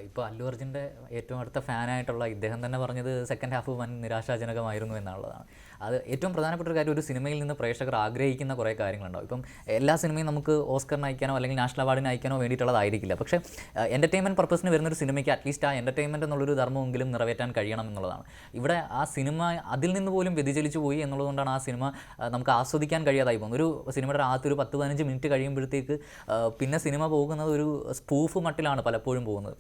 ഇപ്പോൾ അല്ലു അർജുൻ്റെ ഏറ്റവും അടുത്ത ഫാനായിട്ടുള്ള ഇദ്ദേഹം തന്നെ പറഞ്ഞത് സെക്കൻഡ് ഹാഫ് വൻ നിരാശാജനകമായിരുന്നു എന്നുള്ളതാണ്. അത് ഏറ്റവും പ്രധാനപ്പെട്ട ഒരു കാര്യം, ഒരു സിനിമയിൽ നിന്ന് പ്രേക്ഷകർ ആഗ്രഹിക്കുന്ന കുറേ കാര്യങ്ങളുണ്ടാവും. ഇപ്പം എല്ലാ സിനിമയും നമുക്ക് ഓസ്കറിന് അയക്കാനോ അല്ലെങ്കിൽ നാഷണൽ അവാർഡിന് അയക്കാനോ വേണ്ടിയിട്ടുള്ളതായിരിക്കില്ല. പക്ഷേ എൻ്റർടൈൻമെൻറ്റ് പർപ്പസിന് വരുന്നൊരു സിനിമയ്ക്ക് അറ്റ്ലീസ്റ്റ് ആ എൻ്റർടൈൻമെൻറ്റ് എന്നുള്ളൊരു ധർമ്മമെങ്കിലും നിറവേറ്റാൻ കഴിയണം എന്നുള്ളതാണ്. ഇവിടെ ആ സിനിമ അതിൽ നിന്ന് പോലും വ്യതിചലിച്ചു പോയി എന്നുള്ളതുകൊണ്ടാണ് ആ സിനിമ നമുക്ക് ആസ്വദിക്കാൻ കഴിയാതായി പോകുന്നത്. ഒരു സിനിമയുടെ ആദ്യത്തെ ഒരു 10-15 മിനിറ്റ് കഴിയുമ്പോഴത്തേക്ക് പിന്നെ സിനിമ പോകുന്നത് ഒരു സ്പൂഫ് മട്ടിലാണ് പലപ്പോഴും പോകുന്നത്.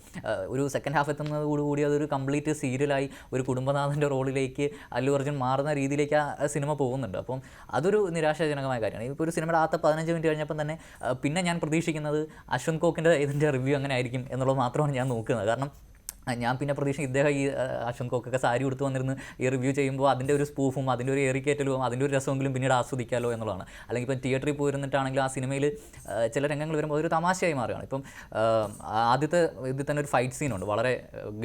ഒരു സെക്കൻഡ് ഹാഫ് എത്തുന്നതോടുകൂടി അതൊരു കംപ്ലീറ്റ് സീരിയലായി ഒരു കുടുംബനാഥൻ്റെ റോളിലേക്ക് അല്ലു അർജുൻ മാറുന്ന രീതിയിലേക്ക് ആ സിനിമ പോകുന്നുണ്ട്. അപ്പം അതൊരു നിരാശാജനകമായ കാര്യമാണ്. ഇപ്പോൾ ഒരു സിനിമയുടെ ആദ്യത്തെ 15 മിനിറ്റ് കഴിഞ്ഞപ്പം തന്നെ പിന്നെ ഞാൻ പ്രതീക്ഷിക്കുന്നത് അശ്വന്ത് കോക്കിൻ്റെ ഇതിൻ്റെ റിവ്യൂ അങ്ങനെ ആയിരിക്കും എന്നുള്ളത് മാത്രമാണ് ഞാൻ നോക്കുന്നത്. കാരണം ഞാൻ പിന്നെ പ്രതീക്ഷിക്കും ഇദ്ദേഹം ഈ അശ്വന്ത് കോക്കൊക്കെ സാരി കൊടുത്ത് വന്നിരുന്ന് ഈ റിവ്യൂ ചെയ്യുമ്പോൾ അതിൻ്റെ ഒരു സ്പൂഫും അതിൻ്റെ ഒരു ഏറിക്കയറ്റലും അതിൻ്റെ ഒരു രസമെങ്കിലും പിന്നീട് ആസ്വദിക്കാമല്ലോ എന്നുള്ളതാണ്. അല്ലെങ്കിൽ ഇപ്പം തിയേറ്ററിൽ പോയിരുന്നിട്ടാണെങ്കിലും ആ സിനിമയിൽ ചില രംഗങ്ങൾ വരുമ്പോൾ അതൊരു തമാശയായി മാറുകയാണ്. ഇപ്പം ആദ്യത്തെ ഇതിൽ തന്നെ ഒരു ഫൈറ്റ് സീനുണ്ട്, വളരെ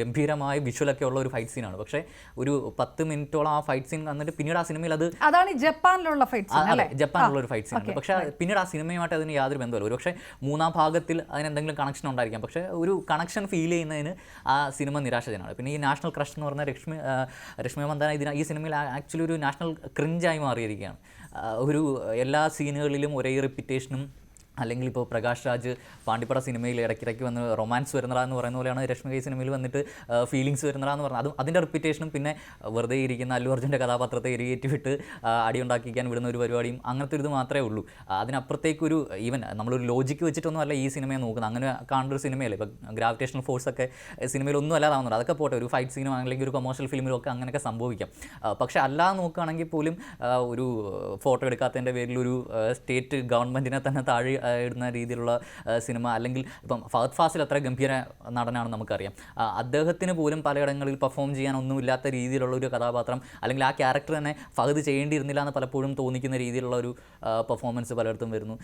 ഗംഭീരമായ വിഷ്വലൊക്കെ ഉള്ള ഒരു ഫൈറ്റ് സീനാണ്. പക്ഷേ ഒരു 10 മിനിറ്റോളം ആ ഫൈറ്റ് സീൻ വന്നിട്ട് പിന്നീട് ആ സിനിമയിൽ അതാണ് ജപ്പാനിലുള്ള ഫൈറ്റ് ഒരു ഫൈറ്റ് സീനാണ്. പക്ഷേ പിന്നീട് ആ സിനിമയുമായിട്ട് അതിന് യാതൊരു ബന്ധമില്ല. ഒരു പക്ഷേ മൂന്നാം ഭാഗത്തിൽ അതിനെന്തെങ്കിലും കണക്ഷൻ ഉണ്ടായിരിക്കാം. പക്ഷേ ഒരു കണക്ഷൻ ഫീൽ ചെയ്യുന്നതിന് ആ സിനിമ നിരാശജനമാണ്. പിന്നെ ഈ നാഷണൽ ക്രഷ് എന്ന് പറഞ്ഞ രശ്മി മന്ദാന ഈ സിനിമയിൽ ആക്ച്വലി ഒരു നാഷണൽ ക്രിഞ്ചായി മാറിയിരിക്കുകയാണ്. ഒരു എല്ലാ സീനുകളിലും ഒരേ റിപ്പീറ്റേഷനും, അല്ലെങ്കിൽ ഇപ്പോൾ പ്രകാശ് രാജ് പാണ്ടിപ്പട സിനിമയിൽ ഇടയ്ക്കിടയ്ക്ക് വന്ന് റൊമാൻസ് വരുന്നതാ എന്ന് പറയുന്ന പോലെയാണ് രശ്മി സിനിമയിൽ വന്നിട്ട് ഫീലിങ്സ് വരുന്നതാ എന്ന് പറഞ്ഞാൽ അതിൻ്റെ റിപ്പീറ്റേഷനും പിന്നെ വെറുതെ ഇരിക്കുന്ന അല്ലു അർജുൻ്റെ കഥാപാത്രത്തെ എരിയേറ്റി വിട്ട് അടിയുണ്ടാക്കിക്കാൻ വിടുന്ന ഒരു പരിപാടിയും അങ്ങനത്തെ ഒരു ഇത് മാത്രമേ ഉള്ളൂ. അതിനപ്പുറത്തേക്കൊരു ഈവൻ നമ്മളൊരു ലോജിക്ക് വെച്ചിട്ടൊന്നും അല്ല ഈ സിനിമയെ നോക്കുന്നത്. അങ്ങനെ കാണേണ്ട ഒരു സിനിമയല്ലേ. ഇപ്പോൾ ഗ്രാവിറ്റേഷണൽ ഫോഴ്സൊക്കെ സിനിമയിലൊന്നും അല്ലാതാവുന്നുണ്ട്. അതൊക്കെ പോട്ടെ, ഒരു ഫൈറ്റ് സീനും അല്ലെങ്കിൽ ഒരു കൊമേഴ്ഷ്യൽ ഫിലിമിലും ഒക്കെ അങ്ങനെയൊക്കെ സംഭവിക്കാം. പക്ഷേ അല്ലാതെ നോക്കുകയാണെങ്കിൽ പോലും ഒരു ഫോട്ടോ എടുക്കാത്തതിൻ്റെ പേരിലൊരു സ്റ്റേറ്റ് ഗവൺമെൻറ്റിനെ തന്നെ താഴെ ഇടുന്ന രീതിയിലുള്ള സിനിമ, അല്ലെങ്കിൽ ഇപ്പം ഫഹദ് ഫാസിൽ അത്ര ഗംഭീര നടനാണെന്ന് നമുക്കറിയാം. അദ്ദേഹത്തിന് പോലും പലയിടങ്ങളിൽ പെർഫോം ചെയ്യാനൊന്നുമില്ലാത്ത രീതിയിലുള്ള ഒരു കഥാപാത്രം, അല്ലെങ്കിൽ ആ ക്യാരക്ടർ തന്നെ ഫഹദ് ചെയ്യേണ്ടിയിരുന്നില്ല എന്ന് പലപ്പോഴും തോന്നിക്കുന്ന രീതിയിലുള്ള ഒരു പെർഫോമൻസ് പലയിടത്തും വരുന്നു.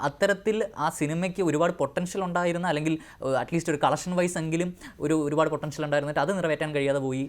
അത്തരത്തിൽ ആ സിനിമയ്ക്ക് ഒരുപാട് പൊട്ടൻഷ്യൽ ഉണ്ടായിരുന്ന, അല്ലെങ്കിൽ അറ്റ്ലീസ്റ്റ് ഒരു കളക്ഷൻ വൈസ് എങ്കിലും ഒരുപാട് പൊട്ടൻഷ്യൽ ഉണ്ടായിരുന്നിട്ട് അത് നിറവേറ്റാൻ കഴിയാതെ പോയി